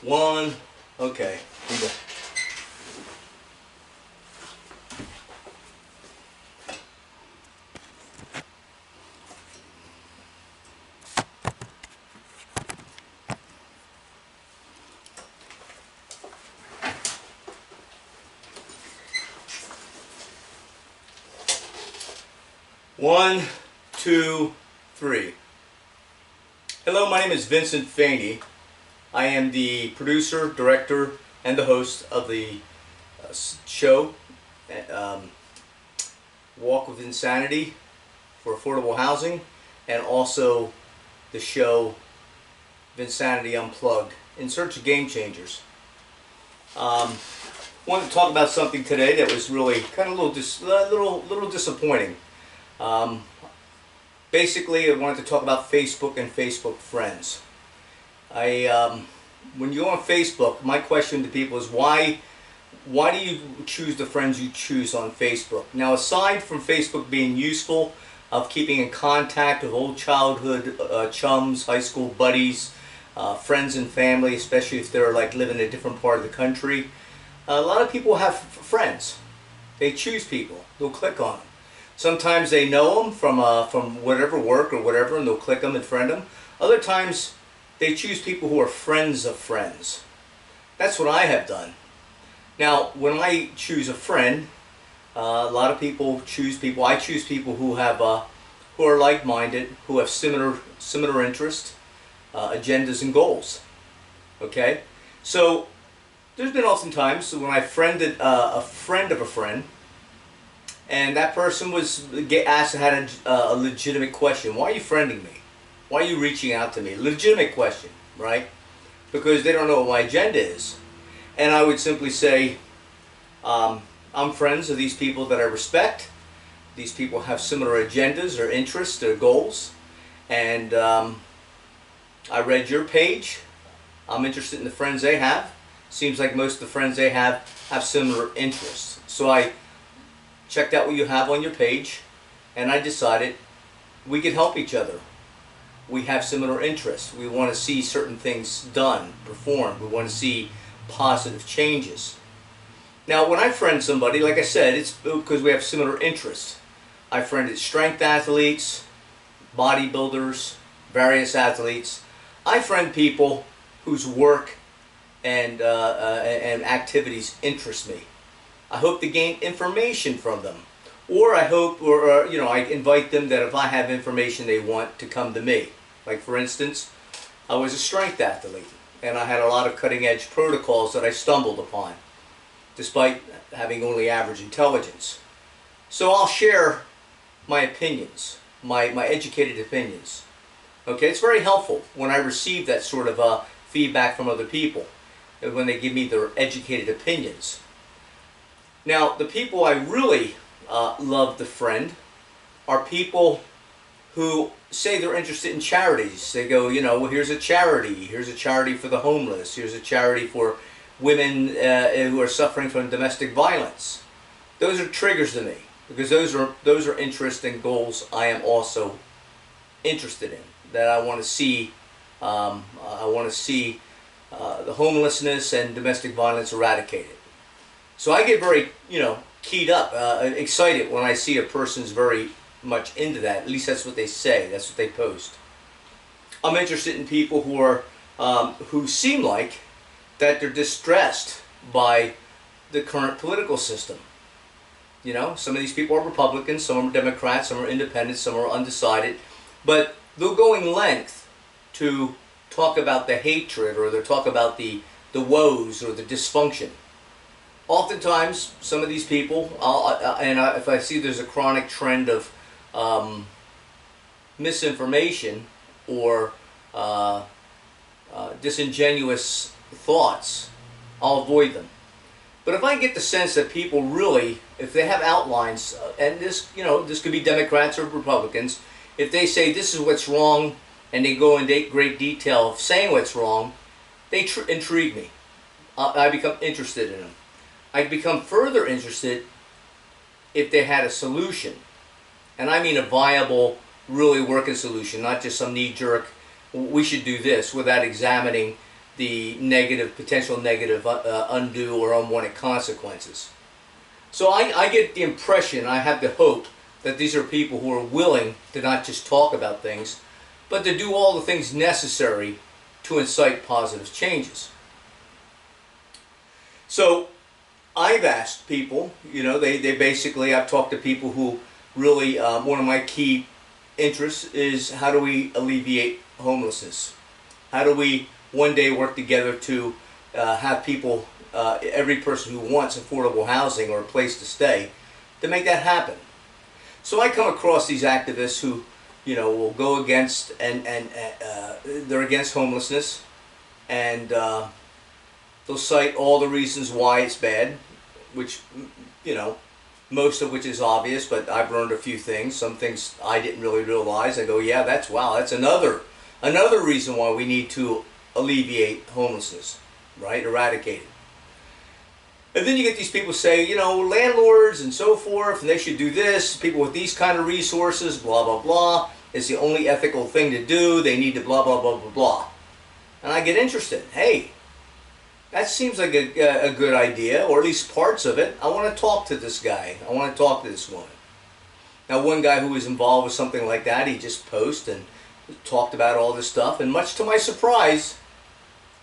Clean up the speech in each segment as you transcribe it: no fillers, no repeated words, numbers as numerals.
One. Okay. Here we go. One, two, three. Hello, my name is Vincent Faney. I am the producer, director, and the host of the show, Walk with Insanity for Affordable Housing, and also the show Vinsanity Unplugged, in search of game changers. Wanted to talk about something today that was really kind of a little disappointing. Basically, I wanted to talk about Facebook and Facebook friends. When you go on Facebook, my question to people is why do you choose the friends you choose on Facebook? Now, aside from Facebook being useful, of keeping in contact with old childhood chums, high school buddies, friends and family, especially if they're like living in a different part of the country, a lot of people have friends. They choose people. They'll click on them. Sometimes they know them from whatever work or whatever, and they'll click them and friend them. Other times, they choose people who are friends of friends. That's what I have done. Now, when I choose a friend, a lot of people choose people. I choose people who have who are like-minded, who have similar interests, agendas, and goals. Okay, so there's been often times when I friended a friend of a friend, and that person had a legitimate question. Why are you friending me? Why are you reaching out to me? Legitimate question, right? Because they don't know what my agenda is. And I would simply say, I'm friends of these people that I respect. These people have similar agendas or interests or goals. And I read your page. I'm interested in the friends they have. Seems like most of the friends they have similar interests. So I checked out what you have on your page, and I decided we could help each other. We have similar interests. We want to see certain things done, performed. We want to see positive changes. Now, when I friend somebody, like I said, it's because we have similar interests. I friended strength athletes, bodybuilders, various athletes. I friend people whose work and activities interest me. I hope to gain information from them, or I hope, I invite them that if I have information they want, to come to me. Like, for instance, I was a strength athlete, and I had a lot of cutting-edge protocols that I stumbled upon, despite having only average intelligence. So I'll share my opinions, my educated opinions. Okay, it's very helpful when I receive that sort of feedback from other people, when they give me their educated opinions. Now, the people I really love to friend are people who say they're interested in charities. They go, well, here's a charity for the homeless, here's a charity for women who are suffering from domestic violence. Those are triggers to me, because those are interests and goals I am also interested in. That I want to see, the homelessness and domestic violence eradicated. So I get very, keyed up, excited when I see a person's very much into that. At least that's what they say. That's what they post. I'm interested in people who are, who seem like that they're distressed by the current political system. Some of these people are Republicans, some are Democrats, some are independents, some are undecided, but they'll go in length to talk about the hatred, or they'll talk about the woes or the dysfunction. Oftentimes, some of these people, if I see there's a chronic trend of misinformation or disingenuous thoughts, I'll avoid them. But if I get the sense that people really, if they have outlines, and this could be Democrats or Republicans, if they say this is what's wrong, and they go into great detail of saying what's wrong, they intrigue me. I become interested in them. I'd become further interested if they had a solution. And I mean a viable, really working solution, not just some knee-jerk, we should do this, without examining the negative, potential negative, undue or unwanted consequences. So I get the impression, I have the hope, that these are people who are willing to not just talk about things, but to do all the things necessary to incite positive changes. So I've asked people, they basically, I've talked to people who really, one of my key interests is how do we alleviate homelessness? How do we one day work together to have people, every person who wants affordable housing or a place to stay, to make that happen? So I come across these activists who, will go against, and they're against homelessness, and they'll cite all the reasons why it's bad, which, most of which is obvious, but I've learned a few things. Some things I didn't really realize. I go, yeah, that's another reason why we need to alleviate homelessness, right? Eradicate it. And then you get these people say, landlords and so forth, and they should do this, people with these kind of resources, blah, blah, blah. It's the only ethical thing to do. They need to blah, blah, blah, blah, blah. And I get interested. Hey, that seems like a good idea, or at least parts of it. I want to talk to this guy. I want to talk to this woman. Now, one guy who was involved with something like that, he just posted and talked about all this stuff, and much to my surprise,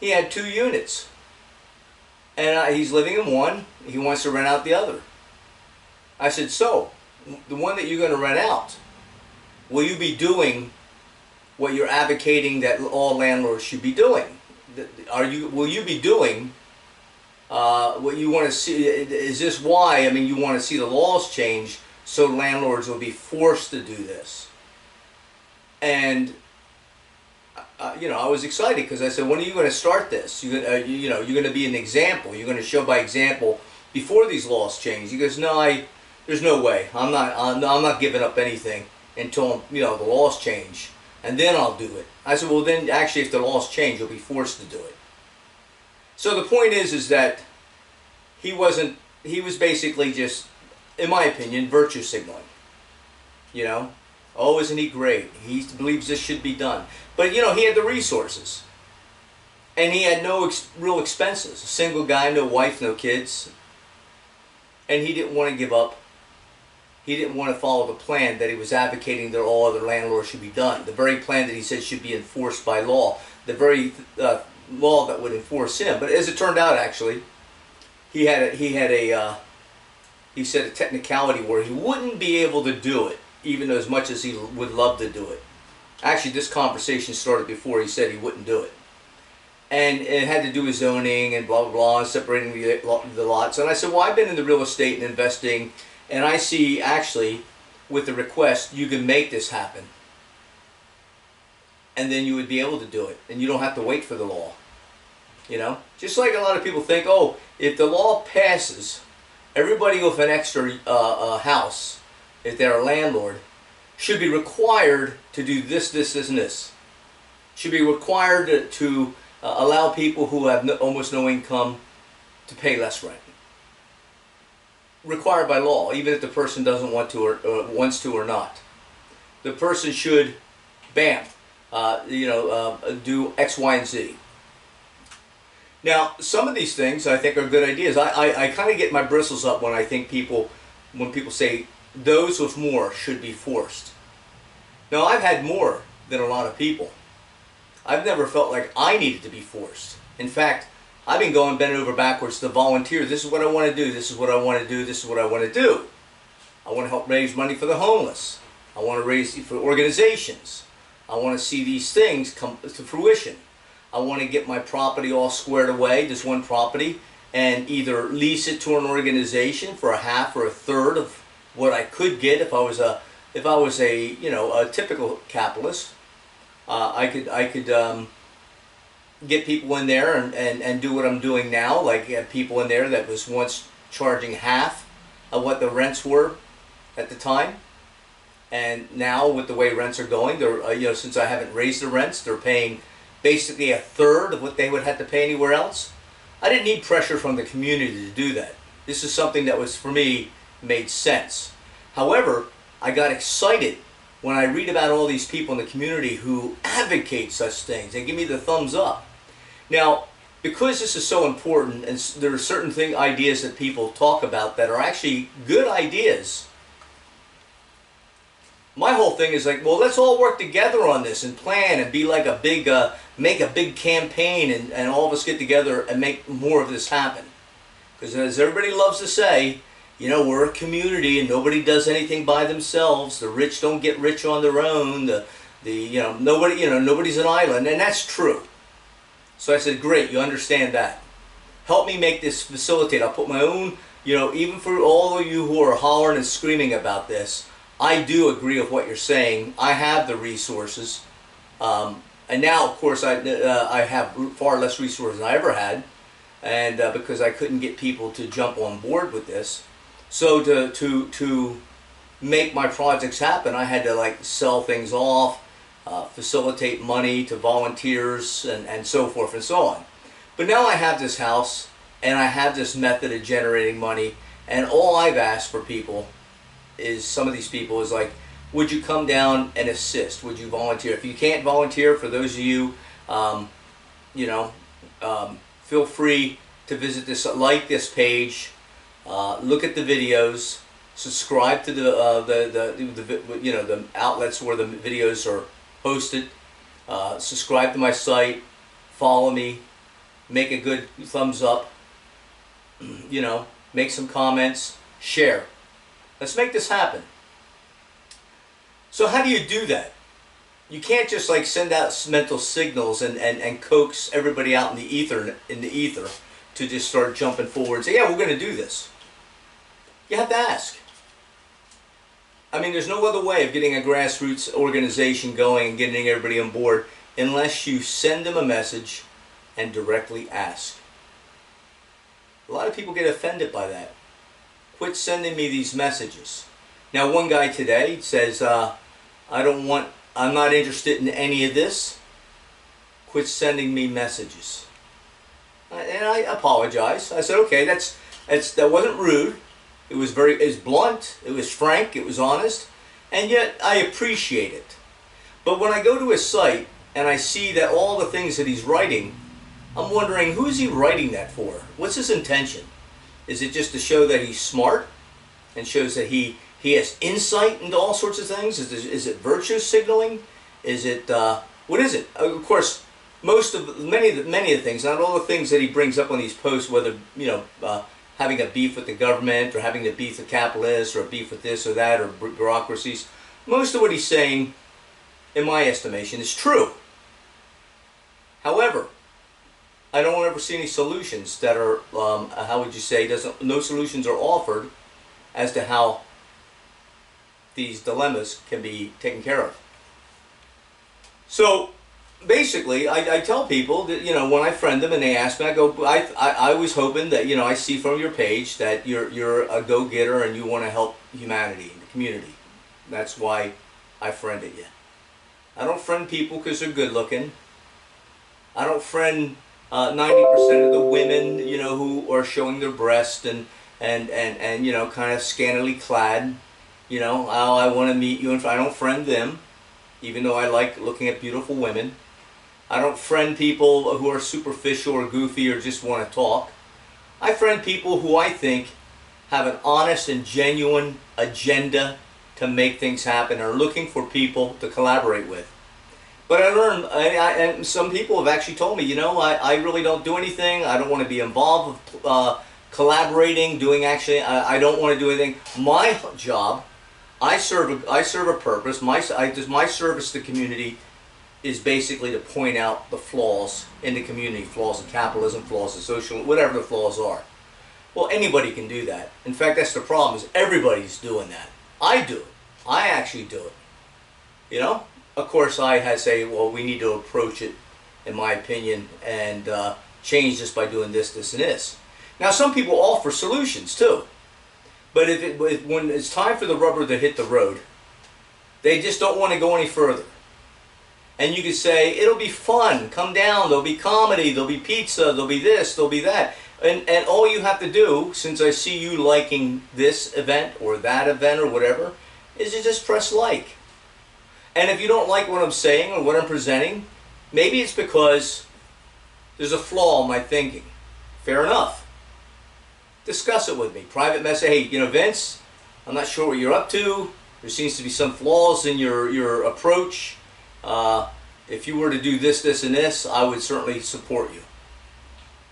he had 2 units. And he's living in one, he wants to rent out the other. I said, so, the one that you're going to rent out, will you be doing what you're advocating that all landlords should be doing? Will you be doing what you want to see? Is this why, you want to see the laws change so landlords will be forced to do this? And I was excited because I said, when are you going to start this? You're going to be an example. You're going to show by example before these laws change. He goes, no, there's no way. I'm not giving up anything until the laws change, and then I'll do it. I said, well, then actually, if the laws change, you'll be forced to do it. So the point is that he was basically just, in my opinion, virtue signaling. Oh, isn't he great? He believes this should be done. But, he had the resources. And he had no real expenses. A single guy, no wife, no kids. And he didn't want to give up. He didn't want to follow the plan that he was advocating that all other landlords should be done. The very plan that he said should be enforced by law. The very law that would enforce him. But as it turned out, actually, he said a technicality where he wouldn't be able to do it, even as much as he would love to do it. Actually, this conversation started before he said he wouldn't do it. And it had to do with zoning and blah, blah, blah, and separating the lots. And I said, well, I've been in the real estate and investing, and I see, actually, with the request, you can make this happen. And then you would be able to do it. And you don't have to wait for the law. Just like a lot of people think, oh, if the law passes, everybody with an extra house, if they're a landlord, should be required to do this, this, this, and this. Should be required to allow people who have almost no income to pay less rent. Required by law, even if the person doesn't want to or wants to or not. The person should, bam, do X, Y, and Z. Now, some of these things I think are good ideas. I kind of get my bristles up when people say those with more should be forced. Now, I've had more than a lot of people. I've never felt like I needed to be forced. In fact, I've been going bent over backwards to volunteer. This is what I want to do. This is what I want to do. This is what I want to do. I want to help raise money for the homeless. I want to raise for organizations. I want to see these things come to fruition. I want to get my property all squared away, just one property, and either lease it to an organization for a half or a third of what I could get if I was a a typical capitalist. I could get people in there and do what I'm doing now, like have people in there that was once charging half of what the rents were at the time, and now with the way rents are going, they're since I haven't raised the rents, they're paying basically a third of what they would have to pay anywhere else. I didn't need pressure from the community to do that. This is something that was, for me, made sense. However, I got excited when I read about all these people in the community who advocate such things. They give me the thumbs up. Now, because this is so important, and there are certain ideas that people talk about that are actually good ideas, my whole thing is like, well, let's all work together on this and plan and be like a big, make a big campaign, and all of us get together and make more of this happen. Because as everybody loves to say, you know, we're a community and nobody does anything by themselves. The rich don't get rich on their own. Nobody's an island, and that's true. So I said, great, you understand that. Help me make this facilitate. I'll put my own, even for all of you who are hollering and screaming about this, I do agree with what you're saying. I have the resources. And now, of course, I have far less resources than I ever had. And because I couldn't get people to jump on board with this. So to make my projects happen, I had to like sell things off, facilitate money to volunteers and so forth and so on. But now I have this house and I have this method of generating money, and all I've asked for people is, some of these people is like, would you come down and assist? Would you volunteer? If you can't volunteer, for those of you, feel free to visit this, like this page, look at the videos, subscribe to the outlets where the videos are posted, subscribe to my site, follow me, make a good thumbs up, make some comments, share. Let's make this happen. So how do you do that? You can't just like send out mental signals and coax everybody out in the ether to just start jumping forward and say, yeah, we're going to do this. You have to ask. I mean, there's no other way of getting a grassroots organization going and getting everybody on board unless you send them a message and directly ask. A lot of people get offended by that. Quit sending me these messages. Now, one guy today says, I'm not interested in any of this. Quit sending me messages. And I apologize. I said, okay, that wasn't rude. It was blunt. It was frank. It was honest. And yet, I appreciate it. But when I go to his site and I see that all the things that he's writing, I'm wondering, who's he writing that for? What's his intention? Is it just to show that he's smart and shows that he has insight into all sorts of things? Is it virtue signaling? Is it, what is it? Of course, many of the things, not all the things that he brings up on these posts, whether, having a beef with the government or having a beef with capitalists or a beef with this or that or bureaucracies, most of what he's saying, in my estimation, is true. However, I don't ever see any solutions that are, how would you say, no solutions are offered as to how these dilemmas can be taken care of. So basically, I tell people that, when I friend them and they ask me, I go, I was hoping that, I see from your page that you're a go-getter and you want to help humanity, the community. That's why I friended you. I don't friend people because they're good looking. I don't friend 90% of the women, who are showing their breast and kind of scantily clad. Oh, I want to meet you, and I don't friend them, even though I like looking at beautiful women. I don't friend people who are superficial or goofy or just want to talk. I friend people who I think have an honest and genuine agenda to make things happen, are looking for people to collaborate with. But I learned, and some people have actually told me, I really don't do anything. I don't want to be involved with collaborating, I don't want to do anything. My job, I serve a purpose. My service to the community is basically to point out the flaws in the community, flaws in capitalism, flaws in social, whatever the flaws are. Well, anybody can do that. In fact, that's the problem, is everybody's doing that. I do it. I actually do it. Of course, I say, well, we need to approach it, in my opinion, and change this by doing this, this, and this. Now, some people offer solutions, too. But when it's time for the rubber to hit the road, they just don't want to go any further. And you could say, it'll be fun, come down, there'll be comedy, there'll be pizza, there'll be this, there'll be that. And all you have to do, since I see you liking this event or that event or whatever, is you just press like. And if you don't like what I'm saying or what I'm presenting, maybe it's because there's a flaw in my thinking. Fair enough. Discuss it with me. Private message, hey, you know, Vince, I'm not sure what you're up to. There seems to be some flaws in your approach. If you were to do this, this, and this, I would certainly support you.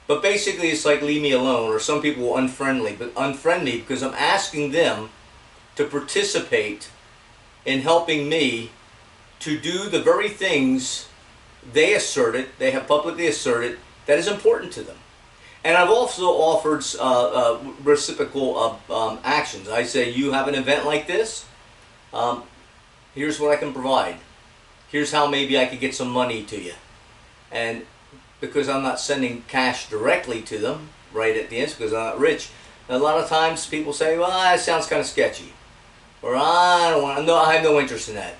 But basically, it's like leave me alone, or some people will unfriend me because I'm asking them to participate in helping me to do the very things they have publicly asserted that is important to them. And I've also offered reciprocal actions. I say, you have an event like this, here's what I can provide. Here's how maybe I could get some money to you. And because I'm not sending cash directly to them right at the end, because I'm not rich, a lot of times people say, well, that sounds kind of sketchy. Or I don't want, no, I have no interest in that.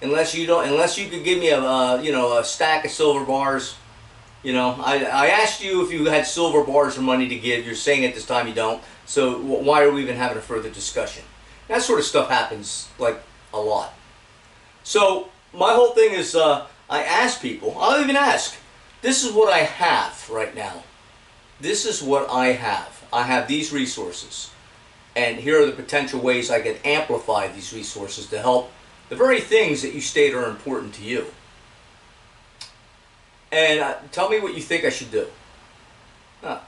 Unless you could give me a stack of silver bars. You know, I asked you if you had silver bars or money to give. You're saying at this time you don't. So why are we even having a further discussion? That sort of stuff happens like a lot. So my whole thing is I ask people, I'll even ask, this is what I have right now. This is what I have. I have these resources. And here are the potential ways I can amplify these resources to help the very things that you state are important to you. And tell me what you think I should do. I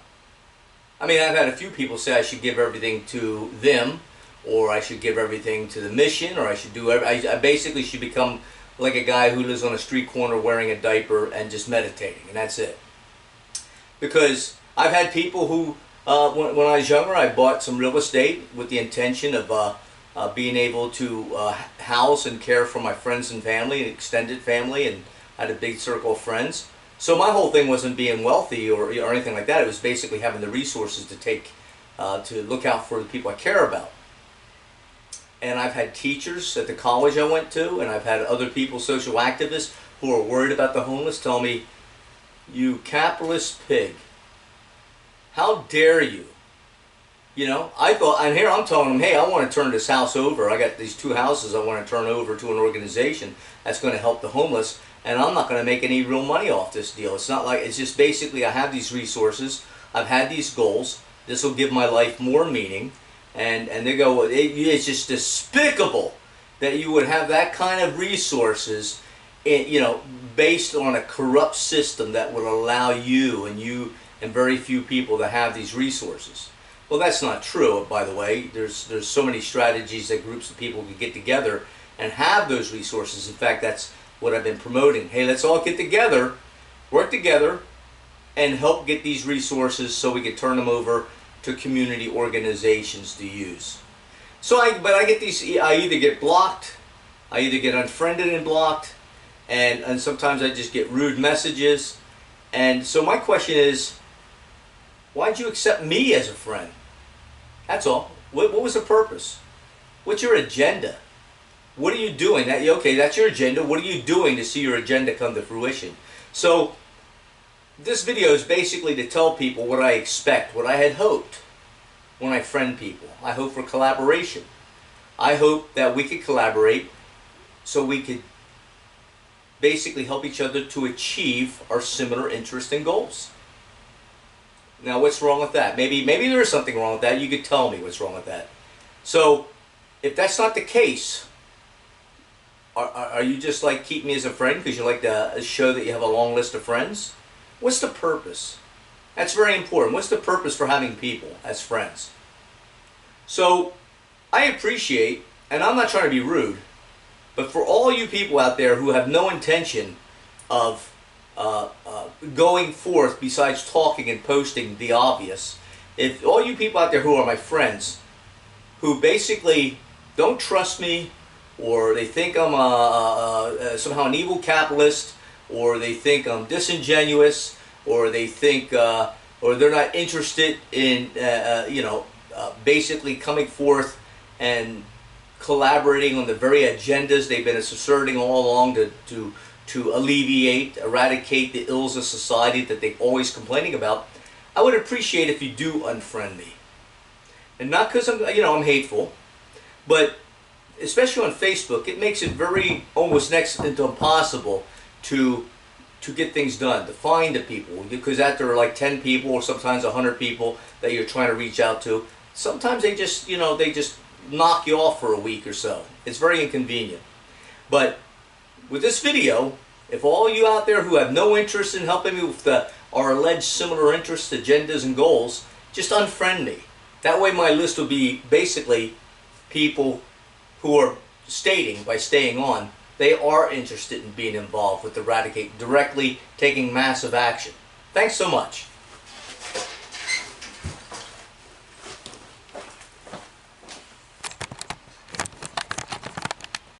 mean, I've had a few people say I should give everything to them, or I should give everything to the mission, or I should do I basically should become like a guy who lives on a street corner wearing a diaper and just meditating, and that's it. Because I've had people who, when I was younger, I bought some real estate with the intention of being able to house and care for my friends and family, and extended family, and I had a big circle of friends. So my whole thing wasn't being wealthy or anything like that. It was basically having the resources to look out for the people I care about. And I've had teachers at the college I went to, and I've had other people, social activists, who are worried about the homeless, tell me, you capitalist pig, how dare you? You know, I thought, and here I'm telling them, hey, I want to turn this house over. I got these 2 houses I want to turn over to an organization that's going to help the homeless, and I'm not going to make any real money off this deal. It's not like, it's just basically I have these resources, I've had these goals, this will give my life more meaning, and they go, it's just despicable that you would have that kind of resources, you know, based on a corrupt system that would allow you and very few people to have these resources. Well, that's not true, by the way. There's so many strategies that groups of people can get together and have those resources. In fact, that's what I've been promoting. Hey, let's all get together, work together, and help get these resources so we can turn them over to community organizations to use. So I get these, I either get blocked, I either get unfriended and blocked, and sometimes I just get rude messages. And so my question is, why'd you accept me as a friend? That's all. What was the purpose? What's your agenda? What are you doing? Okay, that's your agenda. What are you doing to see your agenda come to fruition? So this video is basically to tell people what I expect, what I had hoped when I friend people. I hope for collaboration. I hope that we could collaborate so we could basically help each other to achieve our similar interests and goals. Now, what's wrong with that? Maybe there is something wrong with that. You could tell me what's wrong with that. So, if that's not the case, are you just like keep me as a friend because you like to show that you have a long list of friends? What's the purpose? That's very important. What's the purpose for having people as friends? So, I appreciate, and I'm not trying to be rude, but for all you people out there who have no intention of going forth besides talking and posting the obvious, if all you people out there who are my friends, who basically don't trust me, or they think I'm somehow an evil capitalist, or they think I'm disingenuous, or they think, or they're not interested in, basically coming forth and collaborating on the very agendas they've been asserting all along to alleviate, eradicate the ills of society that they're always complaining about, I would appreciate if you do unfriend me. And not because I'm hateful, but especially on Facebook, it makes it very almost next to impossible to to get things done, to find the people, because after like 10 people or sometimes 100 people that you're trying to reach out to, sometimes they just, you know, they just knock you off for a week or so. It's very inconvenient. But with this video, if all you out there who have no interest in helping me with our alleged similar interests, agendas, and goals, just unfriend me. That way my list will be basically people who are stating, by staying on, they are interested in being involved with Eradicate, directly taking massive action. Thanks so much.